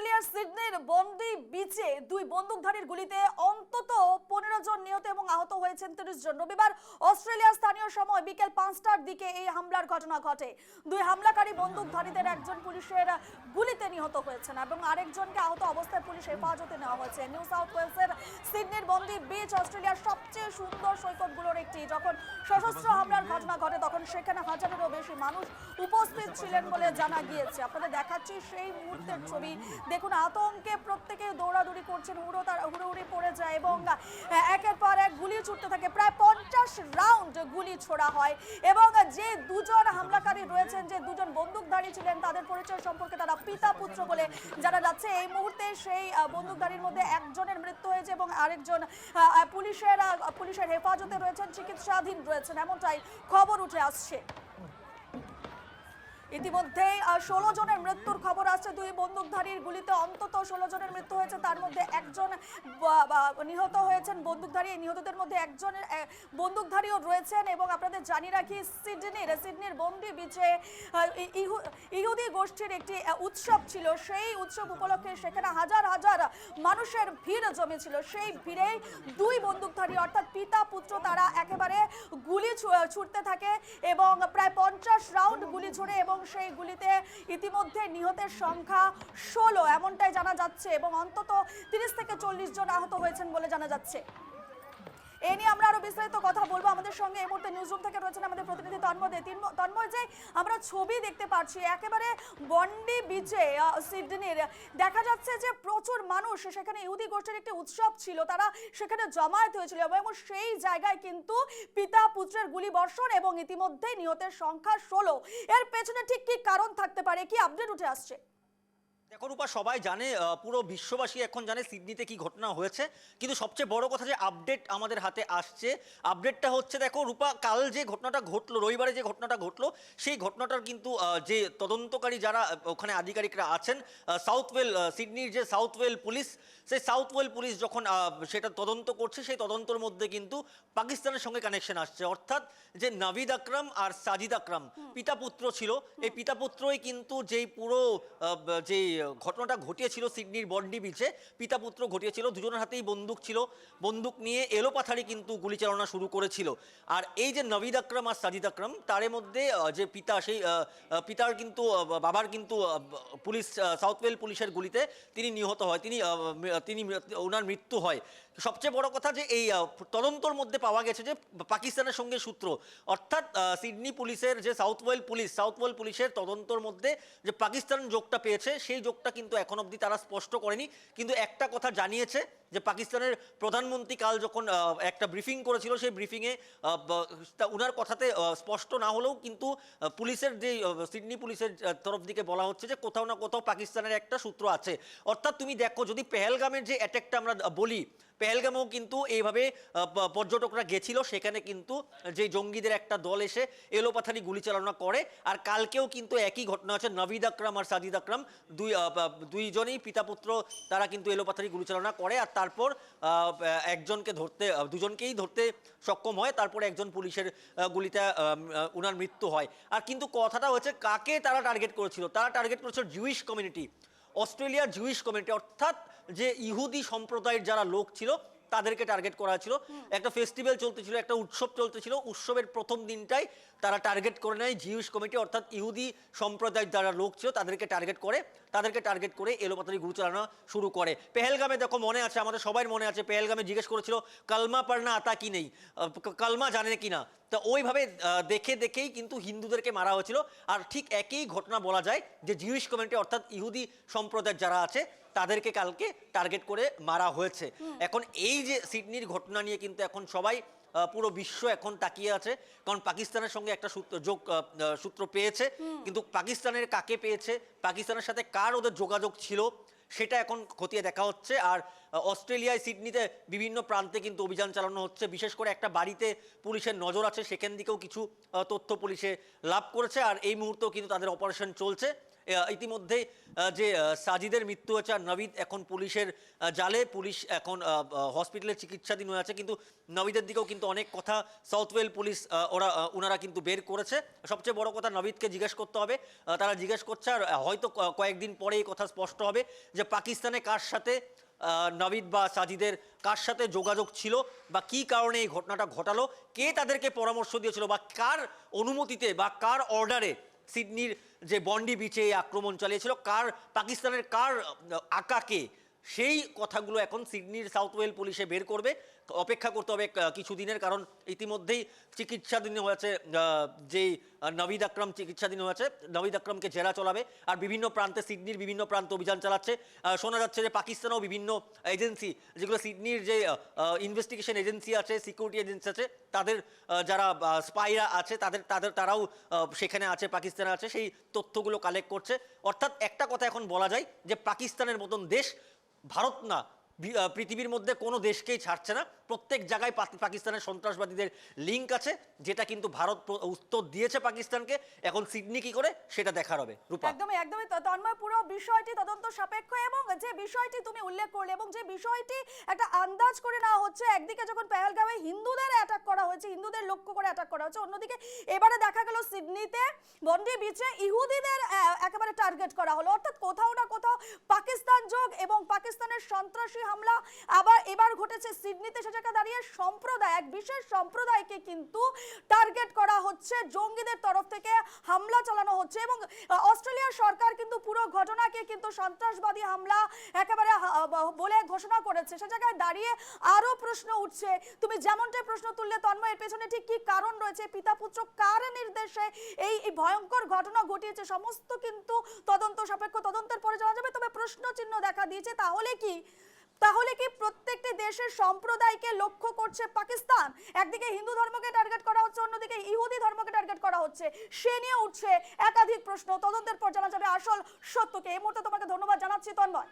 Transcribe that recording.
অস্ট্রেলিয়ার সিডনির বন্দি বিচে দুই বন্দুকধারীর গুলিতে অন্তত 15 জন নিহত এবং আহত হয়েছেন 30 জন। রবিবার অস্ট্রেলিয়ার স্থানীয় সময় বিকেল 5টার দিকে এই হামলার ঘটনা ঘটে। দুই হামলাকারী বন্দুকধারীদের একজন পুলিশের গুলিতে নিহত হয়েছেন এবং আরেকজনকে আহত অবস্থায় পুলিশ হেফাজতে নেওয়া হয়েছে। নিউ সাউথ ওয়েলসের সিডনির বন্দি বিচ অস্ট্রেলিয়ার সবচেয়ে সুন্দর সৈকতগুলোর একটি। যখন সশস্ত্র হামলার ঘটনা ঘটে তখন সেখানে হাজারেরও বেশি মানুষ উপস্থিত ছিলেন বলে জানা গিয়েছে। আপনাদের দেখাচ্ছি সেই মুহূর্তের ছবি। দেখুন, আতঙ্কে প্রত্যেকে দৌড়াদৌড়ি করছেন, হুড়োহুড়ি পড়ে যায় এবং একের পর এক গুলি ছুটতে থাকে। প্রায় 50 রাউন্ড গুলি ছোড়া হয় এবং যে দুজন হামলাকারী রয়েছেন, যে দুজন বন্দুকধারী ছিলেন, তাদের পরিচয় সম্পর্কে তারা পিতা পুত্র বলে জানা যাচ্ছে। এই মুহূর্তে সেই বন্দুকধারীর মধ্যে একজনের মৃত্যু হয়েছে এবং আরেকজন পুলিশের হেফাজতে রয়েছেন, চিকিৎসাধীন রয়েছেন, এমনটাই খবর উঠে আসছে। ইতিমধ্যেই 16 জনের মৃত্যুর খবর আসছে। দুই বন্দুকধারীর গুলিতে অন্তত 16 জনের মৃত্যু হয়েছে, তার মধ্যে একজন নিহত হয়েছেন বন্দুকধারী। নিহতদের মধ্যে একজন বন্দুকধারীও রয়েছেন। এবং আপনাদের জানিয়ে রাখি, সিডনির বন্দি বিচে ইহুদি গোষ্ঠীর একটি উৎসব ছিল। সেই উৎসব উপলক্ষে সেখানে হাজার হাজার মানুষের ভিড় জমেছিল। সেই ভিড়েই দুই বন্দুকধারী অর্থাৎ পিতা পুত্র তারা একেবারে গুলি ছুটতে থাকে এবং প্রায় 50 রাউন্ড গুলি ছোড়ে এবং সেই গুলিতে ইতিমধ্যে নিহতের সংখ্যা 16 এমনটাই জানা যাচ্ছে এবং অন্তত 30 থেকে 40 জন আহত হয়েছেন বলে জানা যাচ্ছে। এ নিয়ে আমরা আরো বিস্তারিত কথা বলবো। আমাদের সঙ্গে এই মুহূর্তে নিউজরুম থেকে রয়েছেন আমাদের প্রতিনিধি তন্ময়। যে আমরা ছবি দেখতে পাচ্ছি একেবারে বন্দি বিচে সিডনির, দেখা যাচ্ছে যে প্রচুর মানুষ, সেখানে ইহুদি গোষ্ঠীর একটি উৎসব ছিল, তারা সেখানে জমায়েত হয়েছিল এবং সেই জায়গায় কিন্তু পিতা পুত্রের গুলি বর্ষণ এবং ইতিমধ্যে নিহতের সংখ্যা 16। এর পেছনে ঠিক কি কারণ থাকতে পারে, কি আপডেট উঠে আসছে? দেখো রূপা, সবাই জানে, পুরো বিশ্ববাসী এখন জানে সিডনিতে কি ঘটনা হয়েছে, কিন্তু সবচেয়ে বড় কথা যে আপডেট আমাদের হাতে আসছে। আপডেটটা হচ্ছে, দেখো রূপা, কাল যে ঘটনাটা ঘটলো, রবিবারে যে ঘটনাটা ঘটলো, সেই ঘটনাটার কিন্তু যে তদন্তকারী যারা ওখানে আধিকারিকরা আছেন, সিডনির যে সাউথ ওয়েল পুলিশ, সেই সাউথ ওয়েল পুলিশ যখন সেটা তদন্ত করছে, সেই তদন্তর মধ্যে কিন্তু পাকিস্তানের সঙ্গে কানেকশন আসছে। অর্থাৎ যে নাভিদ আকরাম আর সাজিদ আকরাম পিতা পুত্র ছিল, এই পিতা পুত্রই কিন্তু যেই পুরো যেই ঘটনাটা ঘটিয়েছিল সিডনির বন্ডি বিচে, পিতা পুত্র ঘটিয়েছিল। দুজনের হাতেই বন্দুক ছিল, বন্দুক নিয়ে এলোপাথারি কিন্তু গুলি চালনা শুরু করেছিল। আর এই যে নাভিদ আকরাম আর সাজিদ আকরাম, তার মধ্যে যে পিতা, সেই পিতার কিন্তু বাবার কিন্তু পুলিশ, সাউথ ওয়েল পুলিশের গুলিতে তিনি নিহত হয়, ওনার মৃত্যু হয়। সবচেয়ে বড় কথা যে এই তদন্তর মধ্যে পাওয়া গেছে যে পাকিস্তানের সঙ্গে সূত্র, অর্থাৎ সিডনি পুলিশের যে সাউথ ওয়েল পুলিশের তদন্তর মধ্যে যে পাকিস্তান যোগটা পেয়েছে, সেই যোগটা কিন্তু এখন অবধি তারা স্পষ্ট করেনি। কিন্তু একটা কথা জানিয়েছে যে পাকিস্তানের প্রধানমন্ত্রী কাল যখন একটা ব্রিফিং করেছিল, সেই ব্রিফিংয়ে উনার কথাতে স্পষ্ট না হলেও কিন্তু পুলিশের যে সিডনি পুলিশের তরফ থেকে বলা হচ্ছে যে কোথাও না কোথাও পাকিস্তানের একটা সূত্র আছে। অর্থাৎ তুমি দেখো, যদি পেহেলগামের যে অ্যাটাকটা আমরা বলি, পেহেলগামেও কিন্তু এইভাবে পর্যটকরা গেছিল, সেখানে কিন্তু যে জঙ্গিদের একটা দল এসে এলোপাথারি গুলি চালনা করে। আর কালকেও কিন্তু একই ঘটনা আছে, নাভিদ আকরাম আর সাজিদ আকরাম দুইজনেই পিতা পুত্র, তারা কিন্তু এলোপাথারি গুলি চালনা করে। আর তারপর দুজনকেই ধরতে সক্ষম হয়, তারপরে একজন পুলিশের গুলিতে উনার মৃত্যু হয়। আর কিন্তু কথাটা হচ্ছে, কাকে তারা টার্গেট করেছিল? তারা টার্গেট করেছিল জুইশ কমিউনিটি, অস্ট্রেলিয়ার জুইশ কমিউনিটি, অর্থাৎ যে ইহুদি সম্প্রদায়ের যারা লোক ছিল তাদেরকে টার্গেট করা ছিল। একটা ফেস্টিভ্যাল চলতেছিল, একটা উৎসব চলতেছিল, উৎসবের প্রথম দিনটাই তারা টার্গেট করে নেয় জিউস কমিটি, অর্থাৎ ইহুদি সম্প্রদায়ের যারা লোক ছিল তাদেরকে টার্গেট করে এলোপাতারি গুলি চালানো শুরু করে। পেহেলগামে দেখো, মনে আছে, আমাদের সবাই মনে আছে, পেহেলগামে জিজ্ঞেস করেছিল কালমা পড়না আতা কি নেই, কালমা জানে কি না। তা ওইভাবে দেখেই কিন্তু হিন্দুদেরকে মারা হয়েছিল। আর ঠিক একই ঘটনা বলা যায় যে জিউস কমিউনিটি অর্থাৎ ইহুদি সম্প্রদায়ের যারা আছে তাদেরকে কালকে টার্গেট করে মারা হয়েছে। এখন এই যে সিডনির ঘটনা নিয়ে কিন্তু এখন সবাই, পুরো বিশ্ব এখন তাকিয়ে আছে, কারণ পাকিস্তানের সঙ্গে একটা সূত্র পেয়েছে। কিন্তু পাকিস্তানের কাকে পেয়েছে, পাকিস্তানের সাথে কার ওদের যোগাযোগ ছিল, সেটা এখন খতিয়ে দেখা হচ্ছে। আর অস্ট্রেলিয়ায় সিডনিতে বিভিন্ন প্রান্তে কিন্তু অভিযান চালানো হচ্ছে। বিশেষ করে একটা বাড়িতে পুলিশের নজর আছে, সেখান দিকেও কিছু তথ্য পুলিশে লাভ করেছে। আর এই মুহূর্তেও কিন্তু তাদের অপারেশন চলছে ইতিমধ্যে যে সাজিদের মৃত্যু হয়েছে আর নবিদ এখন পুলিশের জালে, পুলিশ এখন হসপিটালে চিকিৎসাধীন হয়ে আছে, কিন্তু নবিদের দিকেও কিন্তু অনেক কথা সাউথওয়েল পুলিশ ওনারা কিন্তু বের করেছে। সবচেয়ে বড় কথা নবিদকে জিজ্ঞেস করতে হবে, তারা জিজ্ঞেস করছে আর হয়তো কয়েকদিন পরে এই কথা স্পষ্ট হবে যে পাকিস্তানে কার সাথে নবিদ বা সাজিদের কার সাথে যোগাযোগ ছিল বা কি কারণে এই ঘটনাটা ঘটালো, কে তাদেরকে পরামর্শ দিয়েছিল বা কার অনুমতিতে বা কার অর্ডারে সিডনির যে বন্ডি বিচে এই আক্রমণ চালিয়েছিল, পাকিস্তানের কার আকাকে, সেই কথাগুলো এখন সিডনির সাউথওয়েল পুলিশে বের করবে। অপেক্ষা করতে হবে কিছুদিনের, কারণ ইতিমধ্যেই চিকিৎসাধীন হয়েছে যেই নবিদ আকরম চিকিৎসাধীন হয়েছে, নবিদ আকরমকে জেরা চলাবে আর বিভিন্ন প্রান্তে সিডনির বিভিন্ন প্রান্তে অভিযান চালাচ্ছে। শোনা যাচ্ছে যে পাকিস্তানেও বিভিন্ন এজেন্সি, যেগুলো সিডনির যে ইনভেস্টিগেশন এজেন্সি আছে, সিকিউরিটি এজেন্সি আছে, তাদের যারা স্পাইরা আছে তারাও সেখানে আছে, পাকিস্তানে আছে, সেই তথ্যগুলো কালেক্ট করছে। অর্থাৎ একটা কথা এখন বলা যায় যে পাকিস্তানের মতন দেশ, ভারত না, পৃথিবীর মধ্যে কোনো দেশকেই ছাড়ছে না। প্রত্যেক জায়গায় পাকিস্তানের সন্ত্রাসবাদীদের লিঙ্ক আছে, যেটা কিন্তু ভারত উত্তর দিয়েছে পাকিস্তানকে। এখন সিডনি কি করে সেটা দেখার হবে। রূপা, একদমই একদমই তন্ময়, পুরো বিষয়টি তদন্ত সাপেক্ষ এবং যে বিষয়টি তুমি উল্লেখ করলে এবং যে বিষয়টি একটা আন্দাজ করে নেওয়া হচ্ছে, একদিকে যখন পেহেলগামে হিন্দুদের অ্যাটাক করা হয়েছে, হিন্দুদের লক্ষ্য করে অ্যাটাক করা হচ্ছে, অন্যদিকে এবারে দেখা গেল সিডনিতে বন্ডি বিচে ইহুদিদের একেবারে টার্গেট করা হলো। অর্থাৎ কোথাও না কোথাও পাকিস্তান যোগ এবং পাকিস্তানের সন্ত্রাসী হামলা এবার ঘটেছে সিডনিতে। সে জায়গায় দাঁড়িয়ে সম্প্রদায়, এক বিশেষ সম্প্রদায়কে কিন্তু টার্গেট করা হচ্ছে, জঙ্গিদের তরফ থেকে হামলা চালানো হচ্ছে এবং অস্ট্রেলিয়ার সরকার কিন্তু পুরো ঘটনাকে কিন্তু সন্ত্রাসবাদী হামলা একেবারে বলে ঘোষণা করেছে। সে জায়গায় দাঁড়িয়ে আরো প্রশ্ন উঠছে, তুমি যেমনটাই প্রশ্ন তুললে তন্ময়, এর পেছনে ঠিক কি কারণ রয়েছে, পিতা পুত্র কার নির্দেশে এই ভয়ঙ্কর ঘটনা ঘটিয়েছে, সমস্ত কিন্তু তদন্ত সাপেক্ষ, তদন্তের পরে জানা যাবে। তবে প্রশ্ন চিহ্ন দেখা দিয়েছে, তাহলে কি প্রত্যেকটি দেশের সম্প্রদায়কে লক্ষ্য করছে পাকিস্তান? একদিকে হিন্দু ধর্মকে টার্গেট করা হচ্ছে, অন্যদিকে ইহুদি ধর্মকে টার্গেট করা হচ্ছে, সে নিয়ে উঠছে একাধিক প্রশ্ন। তদন্তের পর জানা যাবে আসল সত্যকে। এই মুহূর্তে তোমাকে ধন্যবাদ জানাচ্ছি তন্ময়।